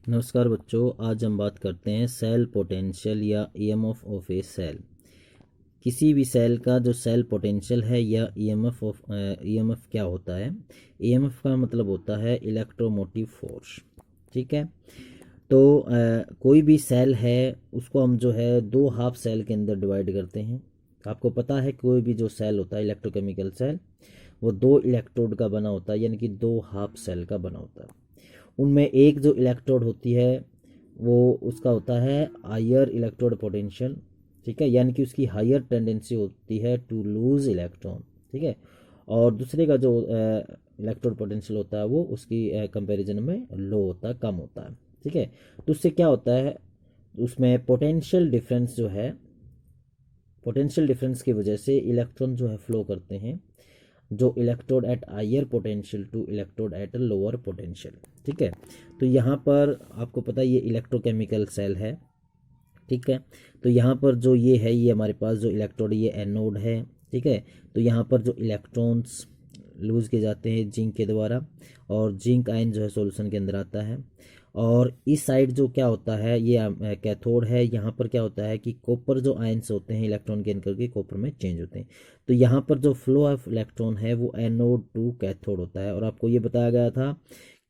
नमस्कार बच्चों, आज हम बात करते हैं सेल पोटेंशियल या ईएमएफ ऑफ ए सेल। किसी भी सेल का जो सेल पोटेंशियल है या ईएमएफ क्या होता है। ईएमएफ का मतलब होता है इलेक्ट्रोमोटिव फोर्स। ठीक है। तो कोई भी सेल है उसको हम जो है दो हाफ सेल के अंदर डिवाइड करते हैं। आपको पता है कोई भी जो सेल होता है इलेक्ट्रोकेमिकल सेल वो दो इलेक्ट्रोड का बना होता है, यानी कि दो हाफ सेल का बना होता है। उनमें एक जो इलेक्ट्रोड होती है वो उसका होता है हायर इलेक्ट्रोड पोटेंशियल। ठीक है, यानी कि उसकी हायर टेंडेंसी होती है टू लूज इलेक्ट्रॉन। ठीक है। और दूसरे का जो इलेक्ट्रोड पोटेंशियल होता है वो उसकी कंपैरिजन में लो होता है, कम होता है। ठीक है। तो उससे क्या होता है, उसमें पोटेंशियल डिफरेंस जो है, पोटेंशियल डिफरेंस की वजह से इलेक्ट्रॉन जो है फ्लो करते हैं, जो electrode at higher potential to electrode at lower potential. ठीक है। तो यहाँ पर आपको पता है ये इलेक्ट्रोकेमिकल सेल है। ठीक है। तो यहाँ पर जो ये है, ये हमारे पास जो इलेक्ट्रोड, ये एनोड है। ठीक है। तो यहाँ पर जो इलेक्ट्रॉन्स लूज किए जाते हैं जिंक के द्वारा, और जिंक आयन जो है सॉल्यूशन के अंदर आता है। और इस साइड जो क्या होता है, ये कैथोड है। यहाँ पर क्या होता है कि कॉपर जो आयन्स होते हैं इलेक्ट्रॉन गेन करके कॉपर में चेंज होते हैं। तो यहाँ पर जो फ्लो ऑफ इलेक्ट्रॉन है वो एनोड टू कैथोड होता है। और आपको ये बताया गया था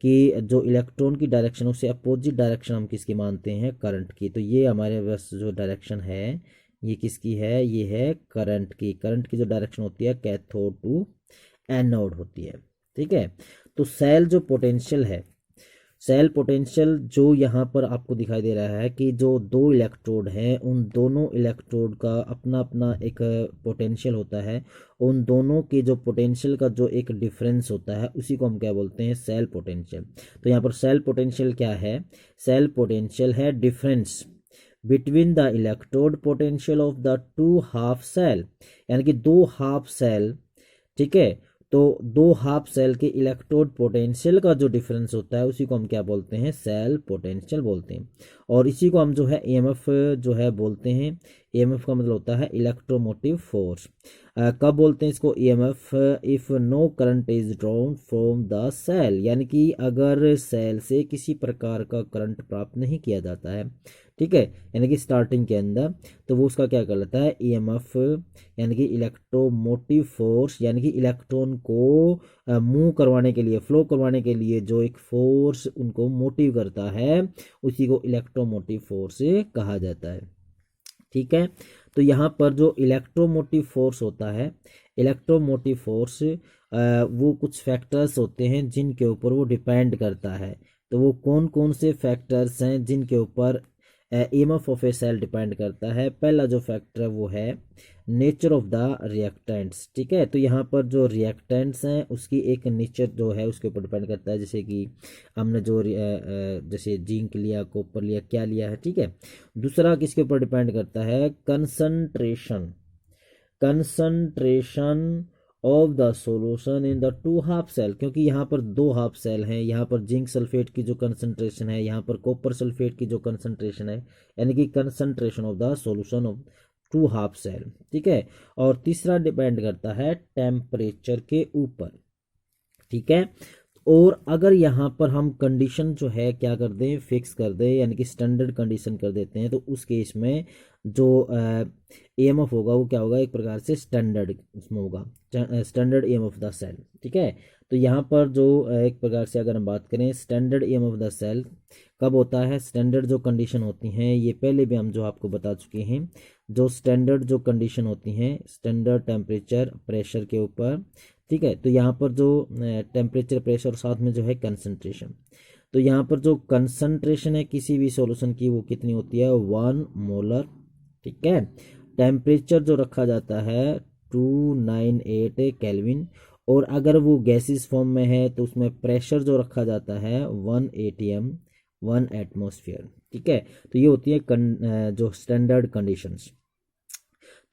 कि जो इलेक्ट्रॉन की डायरेक्शन उससे अपोजिट डायरेक्शन हम किसकी मानते हैं, करंट की। तो ये हमारे पास जो डायरेक्शन है ये किसकी है, ये है करंट की। करंट की जो डायरेक्शन होती है कैथोड टू एनोड होती है। ठीक है। तो सेल जो पोटेंशियल है, सेल पोटेंशियल जो यहाँ पर आपको दिखाई दे रहा है कि जो दो इलेक्ट्रोड हैं उन दोनों इलेक्ट्रोड का अपना अपना एक पोटेंशियल होता है। उन दोनों के जो पोटेंशियल का जो एक डिफरेंस होता है उसी को हम क्या बोलते हैं, सेल पोटेंशियल। तो यहाँ पर सेल पोटेंशियल क्या है, सेल पोटेंशियल है difference between the electrode potential of the two half cell, यानी कि दो हाफ सेल। ठीक है। तो दो हाफ सेल के इलेक्ट्रोड पोटेंशियल का जो डिफरेंस होता है उसी को हम क्या बोलते हैं, सेल पोटेंशियल बोलते हैं। और इसी को हम जो है ईएमएफ जो है बोलते हैं। ईएमएफ का मतलब होता है इलेक्ट्रोमोटिव फोर्स। कब बोलते हैं इसको EMF, if no current is drawn from the cell, यानी कि अगर सेल से किसी प्रकार का करंट प्राप्त नहीं किया जाता है। ठीक है, यानी कि स्टार्टिंग के अंदर, तो वो उसका क्या कहलाता है, ईएमएफ, यानी कि इलेक्ट्रोमोटिव फोर्स, यानी कि इलेक्ट्रॉन को मूव करवाने के लिए, फ्लो करवाने के लिए जो एक फोर्स उनको मोटिव करता है उसी को इलेक्ट्रोमोटिव फोर्स कहा जाता है। ठीक है। तो यहाँ पर जो इलेक्ट्रोमोटिव फोर्स होता है, इलेक्ट्रोमोटिव फोर्स वो कुछ फैक्टर्स होते हैं जिनके ऊपर वो डिपेंड करता है। तो वो कौन कौन से फैक्टर्स हैं जिनके ऊपर EMF of a cell depend करता है। पहला जो फैक्टर वो है नेचर ऑफ द रिएक्टेंट्स। ठीक है। तो यहाँ पर जो रिएक्टेंट्स हैं उसकी एक नेचर जो है उसके ऊपर डिपेंड करता है। जैसे कि हमने जो जैसे जिंक लिया, कॉपर लिया, क्या लिया है। ठीक है। दूसरा किसके ऊपर डिपेंड करता है, concentration, concentration of the solution in the two half cell. क्योंकि यहाँ पर दो हाफ सेल हैं, यहाँ पर जिंक सल्फेट की जो कंसंट्रेशन है, यहाँ पर कॉपर सल्फेट की जो कंसंट्रेशन है, यानी कि concentration of the solution of two half cell. ठीक है। और तीसरा डिपेंड करता है टेम्परेचर के ऊपर। ठीक है। और अगर यहाँ पर हम कंडीशन जो है क्या कर दें, फिक्स कर दें, यानी कि स्टैंडर्ड कंडीशन कर देते हैं, तो उस केस में जो ईएमएफ होगा वो क्या होगा, एक प्रकार से स्टैंडर्ड उसमें होगा, standard EMF of the cell. ठीक है। तो यहाँ पर जो एक प्रकार से अगर हम बात करें standard EMF of the cell कब होता है, स्टैंडर्ड जो कंडीशन होती हैं ये पहले भी हम जो आपको बता चुके हैं। जो स्टैंडर्ड जो कंडीशन होती हैं, स्टैंडर्ड टेम्परेचर प्रेशर के ऊपर। ठीक है। तो यहाँ पर जो टेम्परेचर, प्रेशर, साथ में जो है कंसंट्रेशन, तो यहाँ पर जो कंसंट्रेशन है किसी भी सॉल्यूशन की वो कितनी होती है, 1 मोलर। ठीक है। टेम्परेचर जो रखा जाता है 298 केल्विन। और अगर वो गैसेस फॉर्म में है तो उसमें प्रेशर जो रखा जाता है 1 atm, 1 एटमोसफियर। ठीक है। तो ये होती है जो स्टैंडर्ड कंडीशंस।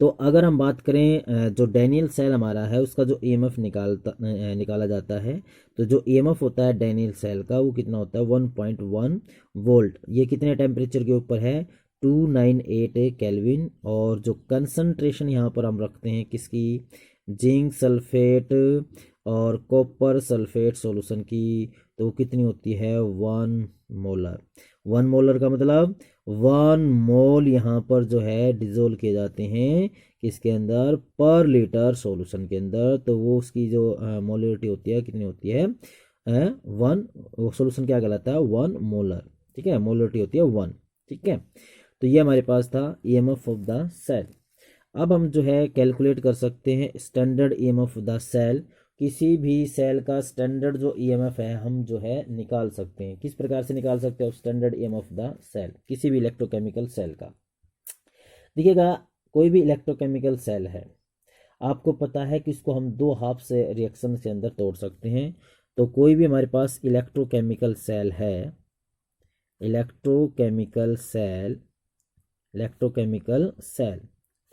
तो अगर हम बात करें जो डैनियल सेल हमारा है उसका जो ईएमएफ निकाला जाता है, तो जो ईएमएफ होता है डैनियल सेल का वो कितना होता है, 1.1 वोल्ट। ये कितने टेम्परेचर के ऊपर है, 298 केल्विन। और जो कंसंट्रेशन यहाँ पर हम रखते हैं किसकी, जिंक सल्फेट और कॉपर सल्फेट सॉल्यूशन की, तो कितनी होती है, 1 मोलर। 1 मोलर का मतलब 1 मोल यहाँ पर जो है डिजोल्व किए जाते हैं किसके अंदर, पर लीटर सॉल्यूशन के अंदर। तो वो उसकी जो मोलरिटी होती है कितनी होती है, 1, वो सॉल्यूशन क्या कहलाता है, 1 मोलर। ठीक है, मोलरिटी होती है 1। ठीक है, तो ये हमारे पास था ईएमएफ ऑफ द सेल। अब हम जो है कैलकुलेट कर सकते हैं standard EMF of the cell. किसी भी सेल का स्टैंडर्ड जो ईएमएफ है हम जो है निकाल सकते हैं। किस प्रकार से निकाल सकते हैं standard EMF of the cell किसी भी इलेक्ट्रोकेमिकल सेल का। देखिएगा, कोई भी इलेक्ट्रोकेमिकल सेल है, आपको पता है कि इसको हम 2 हाफ से रिएक्शन के अंदर तोड़ सकते हैं। तो कोई भी हमारे पास इलेक्ट्रोकेमिकल सेल है, इलेक्ट्रोकेमिकल सेल,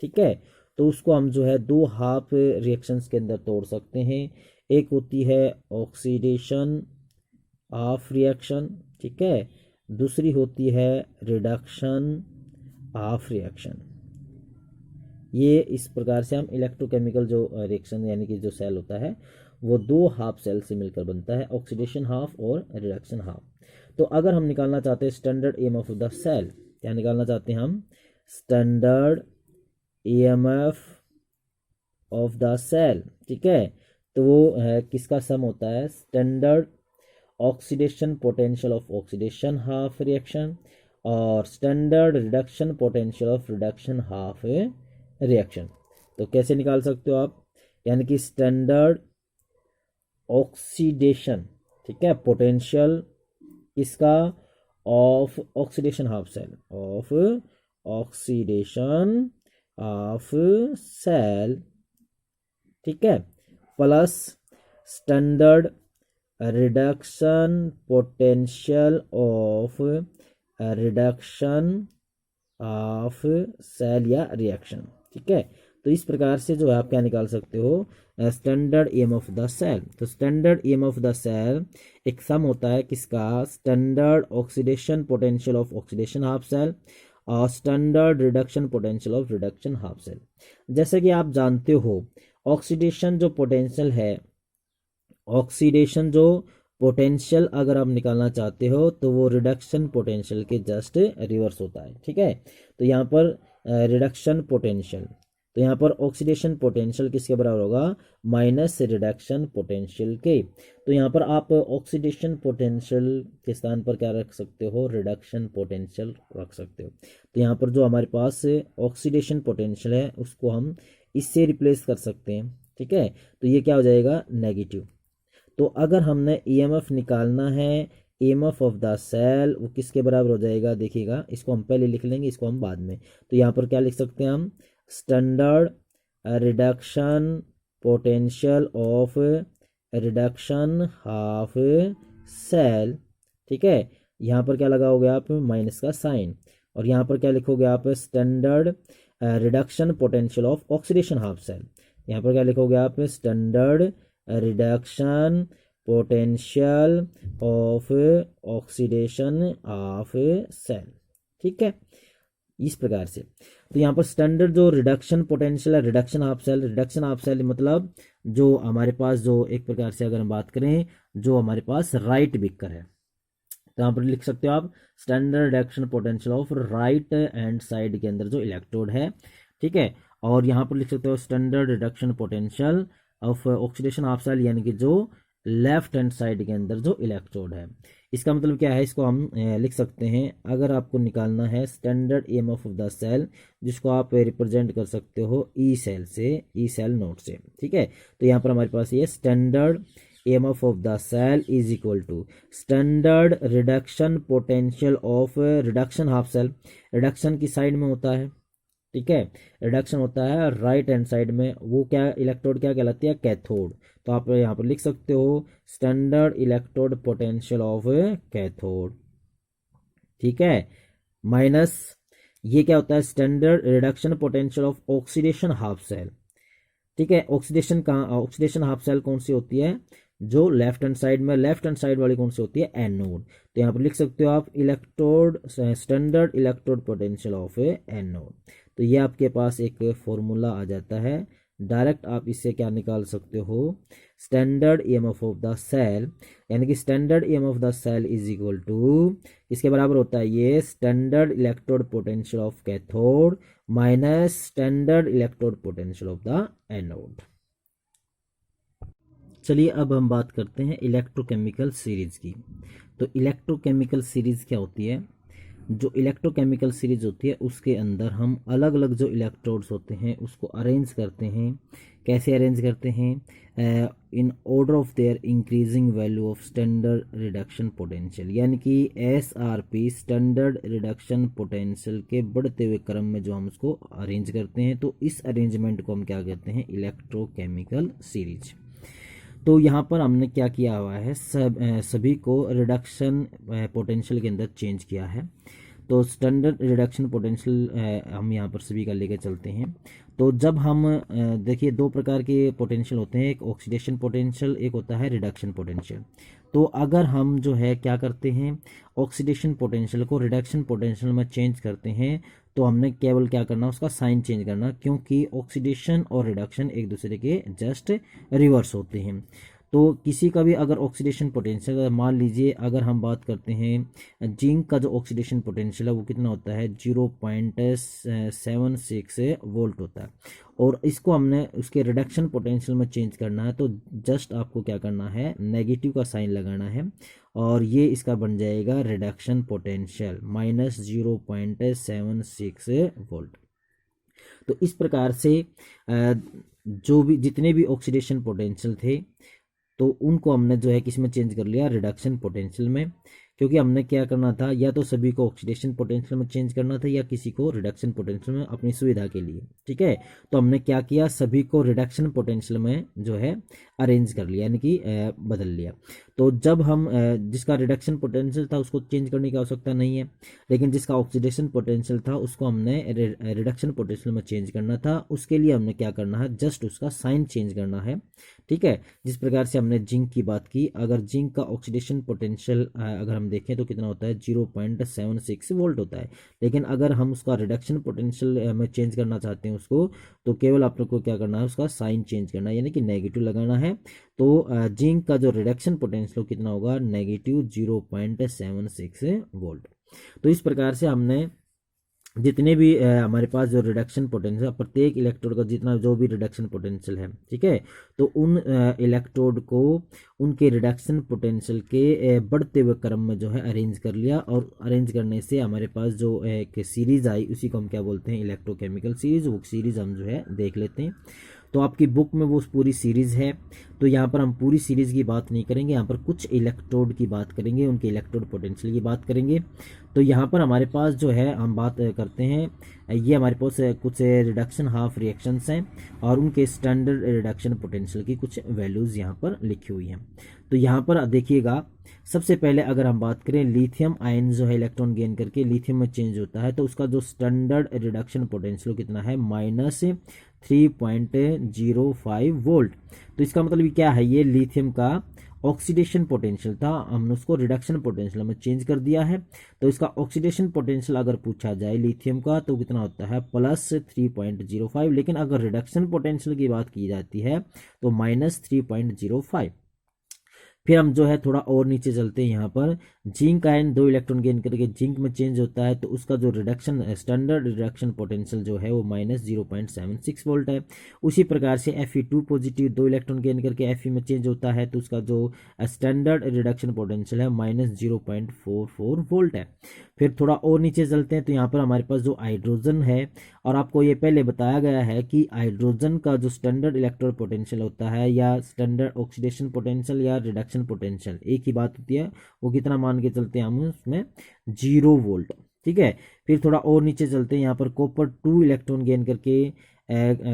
ठीक है, तो उसको हम जो है 2 हाफ रिएक्शंस के अंदर तोड़ सकते हैं। एक होती है ऑक्सीडेशन हाफ रिएक्शन, ठीक है, दूसरी होती है रिडक्शन हाफ रिएक्शन। ये इस प्रकार से हम इलेक्ट्रोकेमिकल जो रिएक्शन यानी कि जो सेल होता है वो 2 हाफ सेल से मिलकर बनता है, ऑक्सीडेशन हाफ और रिडक्शन हाफ। तो अगर हम निकालना चाहते हैं standard EMF of the cell, क्या निकालना चाहते हैं हम, standard EMF of the cell, ठीक है, तो वो है किसका सम होता है, standard oxidation potential of oxidation half reaction और standard reduction potential of reduction half reaction. तो कैसे निकाल सकते हो आप, यानी कि स्टैंडर्ड ऑक्सीडेशन, ठीक है, पोटेंशियल किसका, of oxidation half cell, of oxidation half cell, ठीक है, plus standard reduction potential of reduction of cell या रिएक्शन। ठीक है, तो इस प्रकार से जो है आप क्या निकाल सकते हो, standard EMF of the cell. तो standard EMF of the cell एक सम होता है किसका, standard oxidation potential of oxidation half cell और standard reduction potential of reduction half cell. जैसे कि आप जानते हो ऑक्सीडेशन जो पोटेंशियल है, ऑक्सीडेशन जो पोटेंशियल अगर आप निकालना चाहते हो तो वो रिडक्शन पोटेंशियल के जस्ट रिवर्स होता है। ठीक है, तो यहाँ पर रिडक्शन पोटेंशियल, तो यहाँ पर ऑक्सीडेशन पोटेंशियल किसके बराबर होगा, माइनस रिडक्शन पोटेंशियल के। तो यहाँ पर आप ऑक्सीडेशन पोटेंशियल के स्थान पर क्या रख सकते हो, रिडक्शन पोटेंशियल रख सकते हो। तो यहाँ पर जो हमारे पास ऑक्सीडेशन पोटेंशियल है उसको हम इससे रिप्लेस कर सकते हैं। ठीक है, तो ये क्या हो जाएगा, नेगेटिव। तो अगर हमने ईएमएफ निकालना है, ईएमएफ ऑफ द सेल, वो किसके बराबर हो जाएगा, देखिएगा, इसको हम पहले लिख लेंगे, इसको हम बाद में। तो यहाँ पर क्या लिख सकते हैं हम, standard reduction potential of reduction half cell. ठीक है, यहाँ पर क्या लगाओगे आप, माइनस का साइन, और यहाँ पर क्या लिखोगे आप, standard reduction potential of oxidation half cell. यहाँ पर क्या लिखोगे आप, standard reduction potential of oxidation of cell. ठीक है, इस प्रकार से। तो यहाँ पर स्टैंडर्ड जो रिडक्शन पोटेंशियल है, reduction half cell, reduction half cell मतलब जो हमारे पास जो एक प्रकार से अगर हम बात करें जो हमारे पास राइट बिकर है, तो यहाँ पर लिख सकते हो आप standard reduction potential of right hand side के अंदर जो इलेक्ट्रोड है। ठीक है, और यहाँ पर लिख सकते हो standard reduction potential of oxidation half cell, यानी कि जो लेफ्ट हैंड साइड के अंदर जो इलेक्ट्रोड है। इसका मतलब क्या है, इसको हम लिख सकते हैं, अगर आपको निकालना है standard EMF of the cell, जिसको आप रिप्रेजेंट कर सकते हो ई सेल से, ई सेल नोट से। ठीक है, तो यहाँ पर हमारे पास ये standard EMF of the cell is equal to standard reduction potential of reduction half cell. Reduction की साइड में होता है, ठीक है, रिडक्शन होता है राइट हैंड साइड में, वो क्या इलेक्ट्रोड क्या कहलाती है, कैथोड। तो आप यहाँ पर लिख सकते हो standard electrode potential of cathode. ठीक है, माइनस ये क्या होता है, standard reduction potential of oxidation half cell. ठीक है, ऑक्सीडेशन कहाँ, ऑक्सीडेशन हाफ सेल कौन सी होती है, जो लेफ्ट हैंड साइड में, लेफ्ट हैंड साइड वाली कौन सी होती है, एनोड। तो यहाँ पर लिख सकते हो आप electrode, standard electrode potential of anode. तो ये आपके पास एक फॉर्मूला आ जाता है, डायरेक्ट आप इससे क्या निकाल सकते हो, standard EMF of the cell, यानी कि standard EMF of the cell is equal to, इसके बराबर होता है ये standard electrode potential of cathode minus standard electrode potential of the anode. चलिए अब हम बात करते हैं इलेक्ट्रोकेमिकल सीरीज की। तो इलेक्ट्रोकेमिकल सीरीज क्या होती है? जो इलेक्ट्रोकेमिकल सीरीज होती है उसके अंदर हम अलग अलग जो इलेक्ट्रोड्स होते हैं उसको अरेंज करते हैं। कैसे अरेंज करते हैं? In order of their increasing value of standard reduction potential, यानी कि SRP स्टैंडर्ड रिडक्शन पोटेंशियल के बढ़ते हुए क्रम में जो हम उसको अरेंज करते हैं, तो इस अरेंजमेंट को हम क्या कहते हैं? Electrochemical series. तो यहाँ पर हमने क्या किया हुआ है, सभी को रिडक्शन पोटेंशियल के अंदर चेंज किया है। तो स्टैंडर्ड रिडक्शन पोटेंशियल हम यहाँ पर सभी का लेकर चलते हैं। तो जब हम देखिए दो प्रकार के पोटेंशियल होते हैं, एक ऑक्सीडेशन पोटेंशियल, एक होता है रिडक्शन पोटेंशियल। तो अगर हम जो है क्या करते हैं, ऑक्सीडेशन पोटेंशियल को रिडक्शन पोटेंशियल में चेंज करते हैं, तो हमने केवल क्या करना, उसका साइन चेंज करना, क्योंकि ऑक्सीडेशन और रिडक्शन एक दूसरे के जस्ट रिवर्स होते हैं। तो किसी का भी अगर ऑक्सीडेशन पोटेंशियल, मान लीजिए अगर हम बात करते हैं जिंक का जो ऑक्सीडेशन पोटेंशियल है वो कितना होता है, 0.76 वोल्ट होता है, और इसको हमने उसके रिडक्शन पोटेंशियल में चेंज करना है, तो जस्ट आपको क्या करना है, नेगेटिव का साइन लगाना है, और ये इसका बन जाएगा रिडक्शन पोटेंशियल -0.76 वोल्ट। तो इस प्रकार से जो भी जितने भी ऑक्सीडेशन पोटेंशियल थे तो उनको हमने जो है किस में चेंज कर लिया, रिडक्शन पोटेंशियल में, क्योंकि हमने क्या करना था, या तो सभी को ऑक्सीडेशन पोटेंशियल में चेंज करना था या किसी को रिडक्शन पोटेंशियल में, अपनी सुविधा के लिए। ठीक है, तो हमने क्या किया, सभी को रिडक्शन पोटेंशियल में जो है अरेंज कर लिया, यानी कि बदल लिया। तो जब हम जिसका रिडक्शन पोटेंशियल था उसको चेंज करने की आवश्यकता नहीं है, लेकिन जिसका ऑक्सीडेशन पोटेंशियल था उसको हमने रिडक्शन पोटेंशियल में चेंज करना था। उसके लिए हमने क्या करना है, जस्ट उसका साइन चेंज करना है। ठीक है, जिस प्रकार से हमने जिंक की बात की, अगर जिंक का ऑक्सीडेशन पोटेंशियल अगर हम देखें तो कितना होता है, 0.76 वोल्ट होता है, लेकिन अगर हम उसका रिडक्शन पोटेंशियल में चेंज करना चाहते हैं उसको, तो केवल आप लोग को क्या करना है, उसका साइन चेंज करना है, यानी कि नेगेटिव लगाना है। तो जिंक का जो रिडक्शन पोटेंशियल कितना होगा, -0.76 वोल्ट। तो इस प्रकार से हमने जितने भी हमारे पास जो रिडक्शन पोटेंशियल, प्रत्येक इलेक्ट्रोड का जितना जो भी रिडक्शन पोटेंशियल है, ठीक है, तो उन इलेक्ट्रोड को उनके रिडक्शन पोटेंशियल के बढ़ते हुए क्रम में जो है अरेंज कर लिया, और अरेंज करने से हमारे पास जो एक सीरीज आई उसी को हम क्या बोलते हैं, इलेक्ट्रोकेमिकल सीरीज। वो सीरीज हम जो है देख लेते हैं। तो आपकी बुक में वो पूरी सीरीज़ है, तो यहाँ पर हम पूरी सीरीज़ की बात नहीं करेंगे, यहाँ पर कुछ इलेक्ट्रोड की बात करेंगे, उनके इलेक्ट्रोड पोटेंशियल की बात करेंगे। तो यहाँ पर हमारे पास जो है हम बात करते हैं, ये हमारे पास कुछ रिडक्शन हाफ रिएक्शंस हैं और उनके स्टैंडर्ड रिडक्शन पोटेंशियल की कुछ वैल्यूज़ यहाँ पर लिखी हुई हैं। तो यहाँ पर देखिएगा, सबसे पहले अगर हम बात करें, लिथियम आयन जो है इलेक्ट्रॉन गेन करके लिथियम में चेंज होता है, तो उसका जो स्टैंडर्ड रिडक्शन पोटेंशियल कितना है, -3.05 वोल्ट। तो इसका मतलब क्या है, ये लिथियम का ऑक्सीडेशन पोटेंशियल था, हमने उसको रिडक्शन पोटेंशियल में चेंज कर दिया है। तो इसका ऑक्सीडेशन पोटेंशियल अगर पूछा जाए लिथियम का, तो कितना होता है, +3.05, लेकिन अगर रिडक्शन पोटेंशियल की बात की जाती है तो -3.05। फिर हम जो है थोड़ा और नीचे चलते हैं, यहाँ पर जिंक आयन 2 इलेक्ट्रॉन गेन करके जिंक में चेंज होता है, तो उसका जो रिडक्शन स्टैंडर्ड रिडक्शन पोटेंशियल जो है वो -0.76 वोल्ट है। उसी प्रकार से Fe2 पॉजिटिव 2 इलेक्ट्रॉन गेन करके Fe में चेंज होता है, तो उसका जो स्टैंडर्ड रिडक्शन पोटेंशियल है -0.44 वोल्ट है। फिर थोड़ा और नीचे चलते हैं, तो यहाँ पर हमारे पास जो हाइड्रोजन है, और आपको ये पहले बताया गया है कि हाइड्रोजन का जो स्टैंडर्ड इलेक्ट्रोड पोटेंशियल होता है, या स्टैंडर्ड ऑक्सीडेशन पोटेंशियल या रिडक्शन पोटेंशियल, एक ही बात होती है, वो कितना मान के चलते हैं हम उसमें, 0 वोल्ट। ठीक है, फिर थोड़ा और नीचे चलते हैं, यहाँ पर कॉपर 2 इलेक्ट्रॉन गेन करके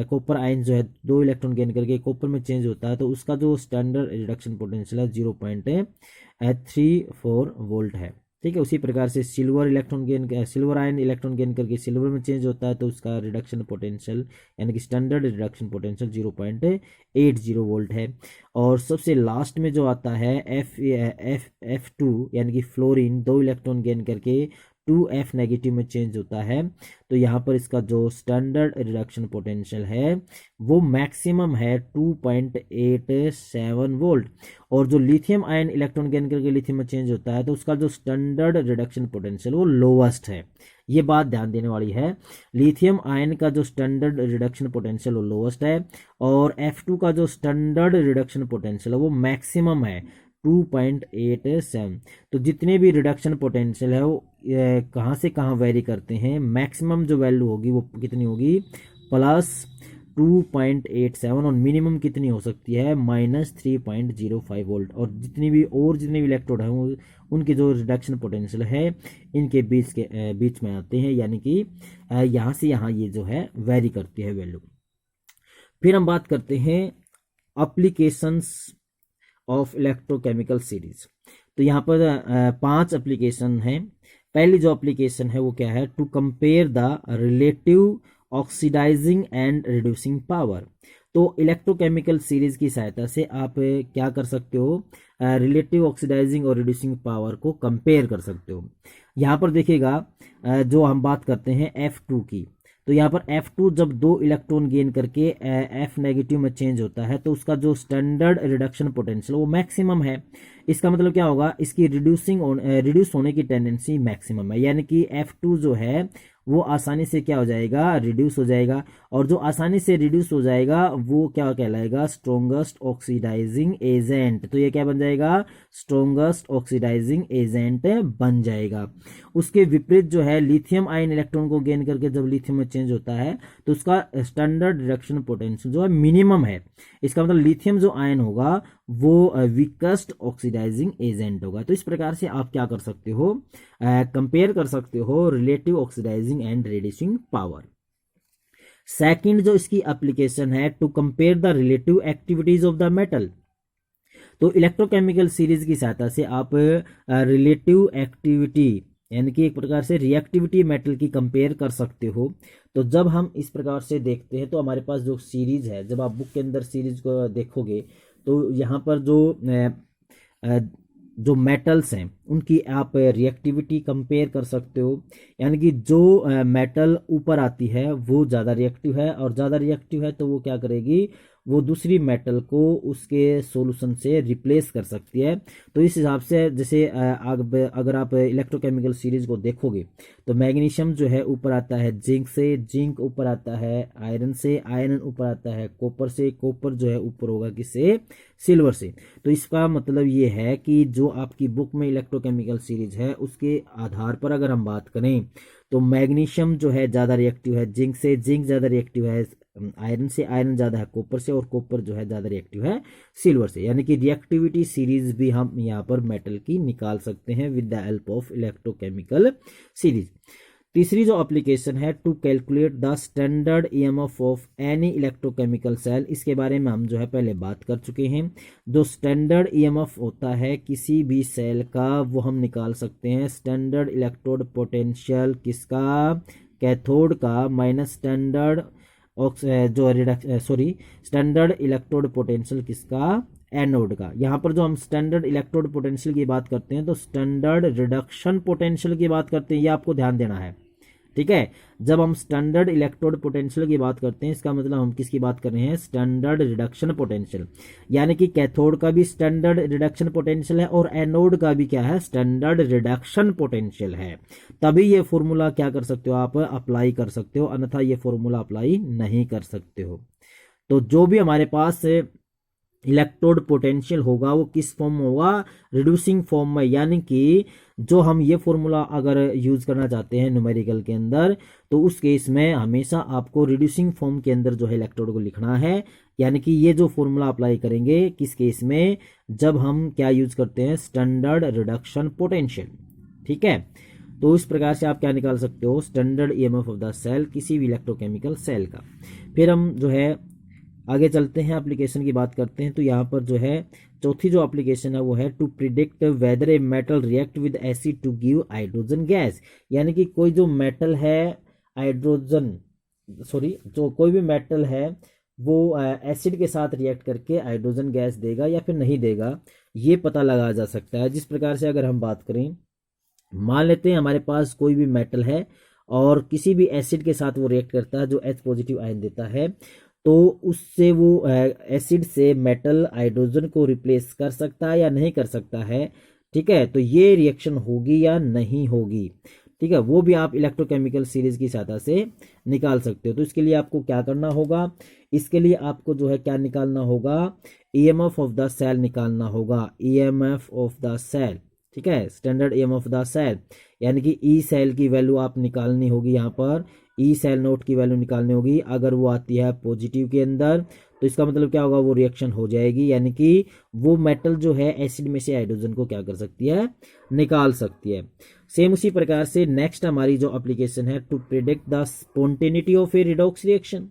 कॉपर आयन जो है 2 इलेक्ट्रॉन गेन करके कॉपर में चेंज होता है, तो उसका जो स्टैंडर्ड रिडक्शन पोटेंशियल है 0.34 वोल्ट है। ठीक है, उसी प्रकार से सिल्वर आयन इलेक्ट्रॉन गेन करके सिल्वर में चेंज होता है, तो उसका रिडक्शन पोटेंशियल यानी कि स्टैंडर्ड रिडक्शन पोटेंशियल 0.80 वोल्ट है। और सबसे लास्ट में जो आता है F2 यानी कि फ्लोरीन 2 इलेक्ट्रॉन गेन करके टू एफ नेगेटिव में चेंज होता है, तो यहाँ पर इसका जो स्टैंडर्ड रिडक्शन पोटेंशियल है वो मैक्सिमम है 2.87 वोल्ट। और जो लिथियम आयन इलेक्ट्रॉन गेन करके लिथियम में चेंज होता है तो उसका जो स्टैंडर्ड रिडक्शन पोटेंशियल वो लोवेस्ट है। ये बात ध्यान देने वाली है, लिथियम आयन का जो स्टैंडर्ड रिडक्शन पोटेंशियल वो लोवेस्ट है और F2 का जो स्टैंडर्ड रिडक्शन पोटेंशियल है वो मैक्सिमम है 2.87। तो जितने भी रिडक्शन पोटेंशियल है वो कहाँ से कहाँ वेरी करते हैं, मैक्सिमम जो वैल्यू होगी वो कितनी होगी +2.87 और मिनिमम कितनी हो सकती है -3.05 वोल्ट। और जितनी भी इलेक्ट्रोड हैं वो उनके जो रिडक्शन पोटेंशियल है इनके बीच में आते हैं, यानी कि यहाँ से यहाँ ये जो है वेरी करती है वैल्यू। फिर हम बात करते हैं एप्लीकेशंस ऑफ इलेक्ट्रोकेमिकल सीरीज। तो यहाँ पर 5 एप्लीकेशन हैं। पहली जो एप्लीकेशन है वो क्या है, to compare the relative oxidising and reducing power. तो इलेक्ट्रोकेमिकल सीरीज की सहायता से आप क्या कर सकते हो, रिलेटिव ऑक्सीडाइजिंग और रिड्यूसिंग पावर को कंपेयर कर सकते हो। यहाँ पर देखिएगा जो हम बात करते हैं F2 की, तो यहाँ पर F2 जब 2 इलेक्ट्रॉन गेन करके F नेगेटिव में चेंज होता है तो उसका जो स्टैंडर्ड रिडक्शन पोटेंशियल वो मैक्सिमम है। इसका मतलब क्या होगा, इसकी रिड्यूस होने की टेंडेंसी मैक्सिमम है, यानी कि F2 जो है वो आसानी से क्या हो जाएगा, रिड्यूस हो जाएगा। और जो आसानी से रिड्यूस हो जाएगा वो क्या कहलाएगा, स्ट्रॉन्गेस्ट ऑक्सीडाइजिंग एजेंट। तो ये क्या बन जाएगा, स्ट्रॉन्गेस्ट ऑक्सीडाइजिंग एजेंट बन जाएगा। उसके विपरीत जो है लिथियम आयन इलेक्ट्रॉन को गेन करके जब लिथियम में चेंज होता है तो उसका स्टैंडर्ड रिडक्शन पोटेंशियल जो है मिनिमम है। इसका मतलब लिथियम जो आयन होगा वो वीकेस्ट ऑक्सीडाइजिंग एजेंट होगा। तो इस प्रकार से आप क्या कर सकते हो, कंपेयर कर सकते हो relative oxidising and reducing power. Second जो इसकी एप्लीकेशन है, to compare the relative activities of the metal. तो इलेक्ट्रोकेमिकल सीरीज की सहायता से आप रिलेटिव एक्टिविटी यानी कि एक प्रकार से रिएक्टिविटी मेटल की कंपेयर कर सकते हो। तो जब हम इस प्रकार से देखते हैं तो हमारे पास जो सीरीज है, जब आप बुक के अंदर सीरीज को देखोगे तो यहाँ पर जो मेटल्स हैं उनकी आप रिएक्टिविटी कंपेयर कर सकते हो, यानी कि जो मेटल ऊपर आती है वो ज़्यादा रिएक्टिव है और ज़्यादा रिएक्टिव है तो वो क्या करेगी, वो दूसरी मेटल को उसके सॉल्यूशन से रिप्लेस कर सकती है। तो इस हिसाब से जैसे अगर आप इलेक्ट्रोकेमिकल सीरीज को देखोगे तो मैग्नीशियम जो है ऊपर आता है जिंक से, जिंक ऊपर आता है आयरन से, आयरन ऊपर आता है कॉपर से, कॉपर जो है ऊपर होगा किससे, सिल्वर से। तो इसका मतलब ये है कि जो आपकी बुक में इलेक्ट्रोकेमिकल सीरीज है उसके आधार पर अगर हम बात करें तो मैग्नीशियम जो है ज़्यादा रिएक्टिव है जिंक से, जिंक ज़्यादा रिएक्टिव है आयरन से, आयरन ज़्यादा है कॉपर से और कॉपर जो है ज़्यादा रिएक्टिव है सिल्वर से। यानी कि रिएक्टिविटी सीरीज भी हम यहाँ पर मेटल की निकाल सकते हैं with the help of electrochemical series. तीसरी जो एप्लीकेशन है, to calculate the standard EMF of any electrochemical cell. इसके बारे में हम जो है पहले बात कर चुके हैं। जो स्टैंडर्ड ईएमएफ होता है किसी भी सेल का वो हम निकाल सकते हैं स्टैंडर्ड इलेक्ट्रोड पोटेंशियल किसका, कैथोड का, minus standard standard electrode potential किसका, एनोड का। यहाँ पर जो हम स्टैंडर्ड इलेक्ट्रोड पोटेंशियल की बात करते हैं तो स्टैंडर्ड रिडक्शन पोटेंशियल की बात करते हैं, ये आपको ध्यान देना है, ठीक है। जब हम स्टैंडर्ड इलेक्ट्रोड पोटेंशियल की बात करते हैं इसका मतलब हम किसकी बात कर रहे हैं, स्टैंडर्ड रिडक्शन पोटेंशियल। यानी कि कैथोड का भी स्टैंडर्ड रिडक्शन पोटेंशियल है और एनोड का भी क्या है, स्टैंडर्ड रिडक्शन पोटेंशियल है। तभी ये फॉर्मूला क्या कर सकते हो, आप अप्लाई कर सकते हो, अन्यथा ये फॉर्मूला अप्लाई नहीं कर सकते हो। तो जो भी हमारे पास इलेक्ट्रोड पोटेंशियल होगा वो किस फॉर्म में होगा, रिड्यूसिंग फॉर्म में। यानी कि जो हम ये फॉर्मूला अगर यूज करना चाहते हैं न्यूमेरिकल के अंदर तो उस केस में हमेशा आपको रिड्यूसिंग फॉर्म के अंदर जो है इलेक्ट्रोड को लिखना है। यानी कि ये जो फॉर्मूला अप्लाई करेंगे किस केस में, जब हम क्या यूज करते हैं, स्टैंडर्ड रिडक्शन पोटेंशियल, ठीक है। तो इस प्रकार से आप क्या निकाल सकते हो, standard EMF of the cell किसी भी इलेक्ट्रोकेमिकल सेल का। फिर हम जो है आगे चलते हैं, एप्लीकेशन की बात करते हैं। तो यहाँ पर जो है चौथी जो एप्लीकेशन है वो है to predict whether a metal react with acid to give hydrogen gas. यानी कि कोई जो मेटल है कोई भी मेटल है वो एसिड के साथ रिएक्ट करके हाइड्रोजन गैस देगा या फिर नहीं देगा, ये पता लगाया जा सकता है। जिस प्रकार से अगर हम बात करें मान लेते हैं हमारे पास कोई भी मेटल है और किसी भी एसिड के साथ वो रिएक्ट करता है जो H पॉजिटिव आयन देता है, तो उससे वो एसिड से मेटल हाइड्रोजन को रिप्लेस कर सकता है या नहीं कर सकता है। ठीक है, तो ये रिएक्शन होगी या नहीं होगी। ठीक है, वो भी आप इलेक्ट्रोकेमिकल सीरीज की सहायता से निकाल सकते हो। तो इसके लिए आपको क्या करना होगा, इसके लिए आपको जो है क्या निकालना होगा, ईएमएफ ऑफ द सेल निकालना होगा, ईएमएफ ऑफ द सेल। ठीक है, standard EMF of the cell, यानी कि ई सेल की वैल्यू आप निकालनी होगी, यहाँ पर ई सेल नोट की वैल्यू निकालनी होगी। अगर वो आती है पॉजिटिव के अंदर तो इसका मतलब क्या होगा, वो रिएक्शन हो जाएगी, यानी कि वो मेटल जो है एसिड में से हाइड्रोजन को क्या कर सकती है, निकाल सकती है। सेम उसी प्रकार से नेक्स्ट हमारी जो एप्लीकेशन है, to predict the spontaneity of a redox reaction.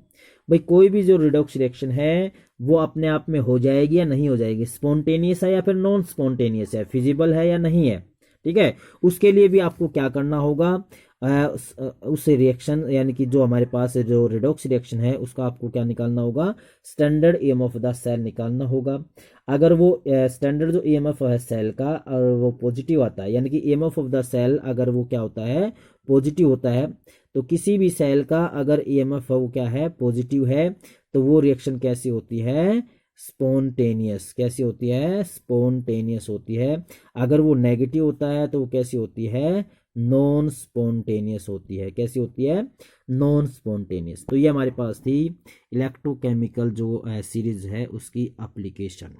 भाई कोई भी जो रिडॉक्स रिएक्शन है वो अपने आप में हो जाएगी या नहीं हो जाएगी, स्पॉन्टेनियस है या फिर नॉन स्पॉन्टेनियस है, फिजिबल है या नहीं है। ठीक है, उसके लिए भी आपको क्या करना होगा, उस रिएक्शन यानी कि जो हमारे पास जो रिडॉक्स रिएक्शन है उसका आपको क्या निकालना होगा, standard EMF of the cell निकालना होगा। अगर वो स्टैंडर्ड जो ईएमएफ है सेल का और वो पॉजिटिव आता है, यानी कि ईएमएफ ऑफ द सेल अगर वो क्या होता है, पॉजिटिव होता है, तो किसी भी सेल का अगर ईएमएफ वो क्या है, पॉजिटिव है, तो वो रिएक्शन कैसी होती है, स्पॉन्टेनियस। कैसी होती है, स्पॉन्टेनियस होती है। अगर वो नेगेटिव होता है तो वो कैसी होती है, नॉन स्पॉन्टेनियस होती है। कैसी होती है, नॉन स्पॉन्टेनियस। तो ये हमारे पास थी इलेक्ट्रोकेमिकल जो सीरीज है उसकी एप्लीकेशन।